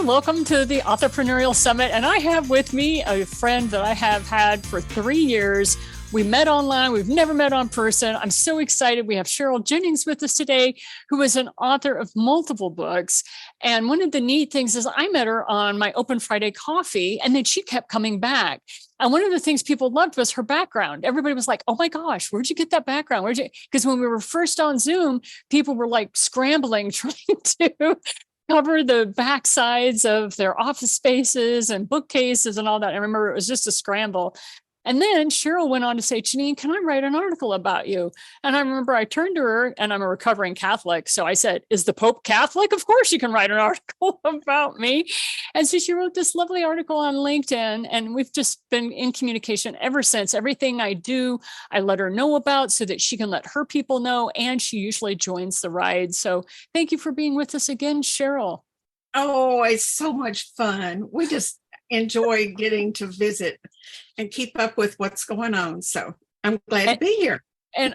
welcome to the Authorpreneurial Summit. And I have with me a friend that I have had for 3 years. We met online. We've never met on person. I'm so excited. We have Cheryl Ginnings with us today, who is an author of multiple books. And one of the neat things is I met her on my Open Friday coffee, and then she kept coming back. And one of the things people loved was her background. Everybody was like, oh my gosh, where'd you get that background? Because when we were first on Zoom, people were like scrambling, trying to cover the back sides of their office spaces and bookcases and all that. I remember it was just a scramble. And then Cheryl went on to say, Janine, can I write an article about you? And I remember I turned to her, and I'm a recovering Catholic. So I said, is the Pope Catholic? Of course you can write an article about me. And so she wrote this lovely article on LinkedIn, and we've just been in communication ever since. Everything I do, I let her know about so that she can let her people know, and she usually joins the ride. So thank you for being with us again, Cheryl. Oh, it's so much fun. We just enjoy getting to visit and keep up with what's going on. So I'm glad to be here. And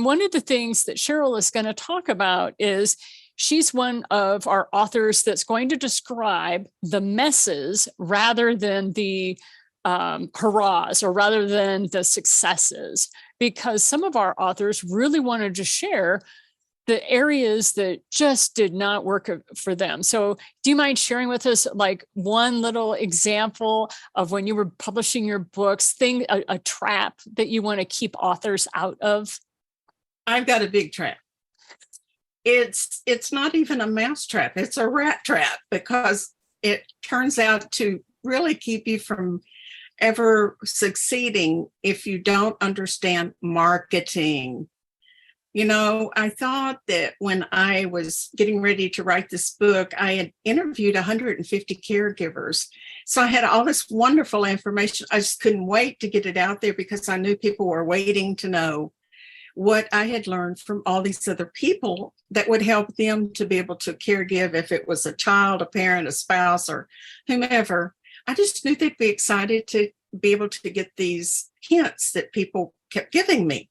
one of the things that Cheryl is going to talk about is she's one of our authors that's going to describe the messes rather than the hurrahs, or rather than the successes, because some of our authors really wanted to share the areas that just did not work for them. So do you mind sharing with us like one little example of when you were publishing your books, a trap that you want to keep authors out of? I've got a big trap. It's not even a mouse trap. It's a rat trap, because it turns out to really keep you from ever succeeding if you don't understand marketing. You know, I thought that when I was getting ready to write this book, I had interviewed 150 caregivers. So I had all this wonderful information. I just couldn't wait to get it out there, because I knew people were waiting to know what I had learned from all these other people that would help them to be able to caregive, if it was a child, a parent, a spouse, or whomever. I just knew they'd be excited to be able to get these hints that people kept giving me.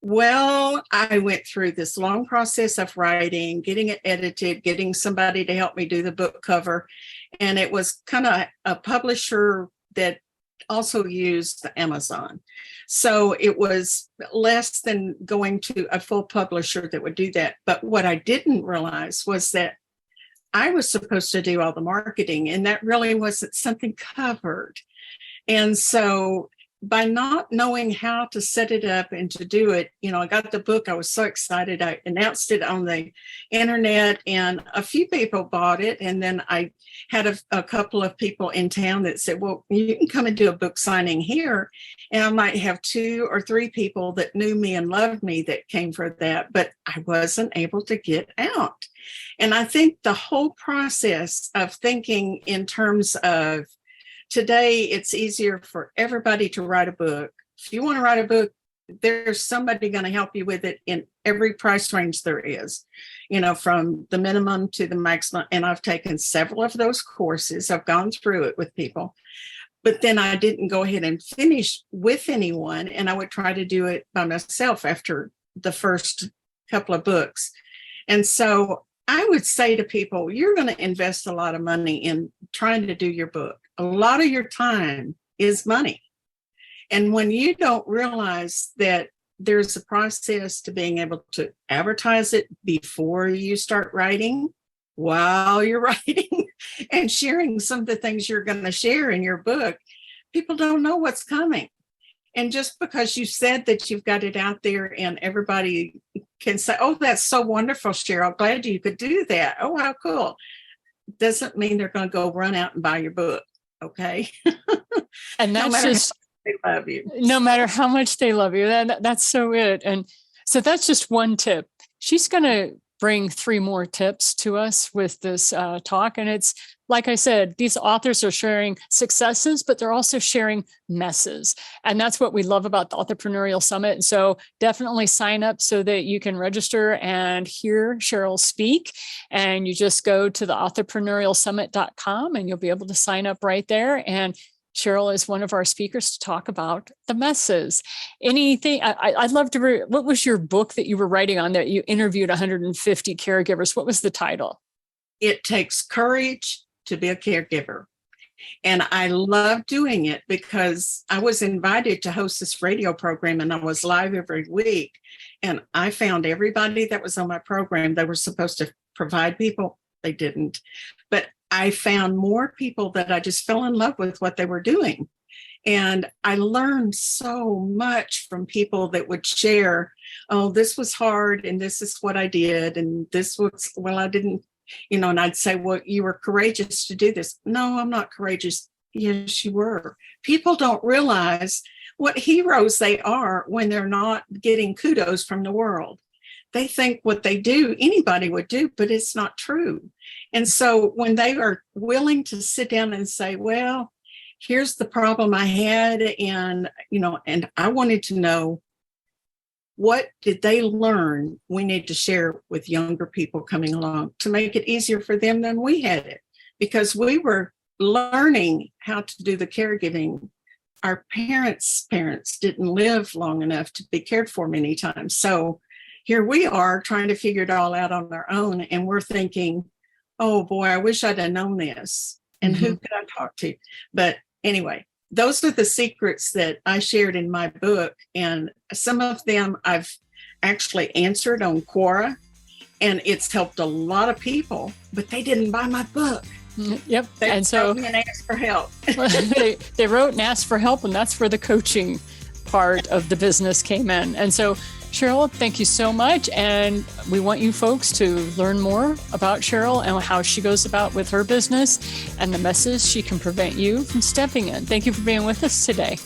Well, I went through this long process of writing, getting it edited, getting somebody to help me do the book cover. And it was kind of a publisher that also used Amazon. So it was less than going to a full publisher that would do that. But what I didn't realize was that I was supposed to do all the marketing, and that really wasn't something covered. And so by not knowing how to set it up and to do it, I got the book. I was so excited. I announced it on the internet, and a few people bought it. And then I had a couple of people in town that said, well, you can come and do a book signing here. And I might have 2 or 3 people that knew me and loved me that came for that, but I wasn't able to get out. And I think the whole process of thinking in terms of, today, it's easier for everybody to write a book. If you want to write a book, there's somebody going to help you with it in every price range there is, from the minimum to the maximum. And I've taken several of those courses. I've gone through it with people. But then I didn't go ahead and finish with anyone. And I would try to do it by myself after the first couple of books. And so I would say to people, you're going to invest a lot of money in trying to do your book. A lot of your time is money. And when you don't realize that there's a process to being able to advertise it before you start writing, while you're writing, and sharing some of the things you're going to share in your book, people don't know what's coming. And just because you said that you've got it out there and everybody can say, oh, that's so wonderful, Cheryl, glad you could do that. Oh, how cool. Doesn't mean they're going to go run out and buy your book. Okay. And that's just, they love you. No matter how much they love you. That's so it. And so that's just one tip. She's going to bring 3 more tips to us with this talk. And it's, like I said, these authors are sharing successes, but they're also sharing messes. And that's what we love about the Authorpreneurial Summit. And so definitely sign up so that you can register and hear Cheryl speak. And you just go to the authorpreneurialsummit.com and you'll be able to sign up right there. And Cheryl is one of our speakers to talk about the messes. Anything, I'd love to, what was your book that you were writing on that you interviewed 150 caregivers? What was the title? It takes courage to be a caregiver. And I love doing it because I was invited to host this radio program, and I was live every week. And I found everybody that was on my program, they were supposed to provide people. They didn't. But I found more people that I just fell in love with what they were doing. And I learned so much from people that would share, oh, this was hard, and this is what I did. And this was, well, I didn't, and I'd say, well, you were courageous to do this. No, I'm not courageous. Yes, you were. People don't realize what heroes they are when they're not getting kudos from the world. They think what they do, anybody would do, but it's not true. And so when they are willing to sit down and say, well, here's the problem I had, and I wanted to know, what did they learn we need to share with younger people coming along to make it easier for them than we had it? Because we were learning how to do the caregiving. Our parents' didn't live long enough to be cared for many times. So here we are trying to figure it all out on our own. And we're thinking, oh boy, I wish I'd have known this. And who could I talk to? But anyway, those are the secrets that I shared in my book. And some of them I've actually answered on Quora, and it's helped a lot of people, but they didn't buy my book. Yep. They and so wrote me and asked for help. they wrote and asked for help, and that's where the coaching part of the business came in. And so, Cheryl, thank you so much. And we want you folks to learn more about Cheryl and how she goes about with her business and the messes she can prevent you from stepping in. Thank you for being with us today.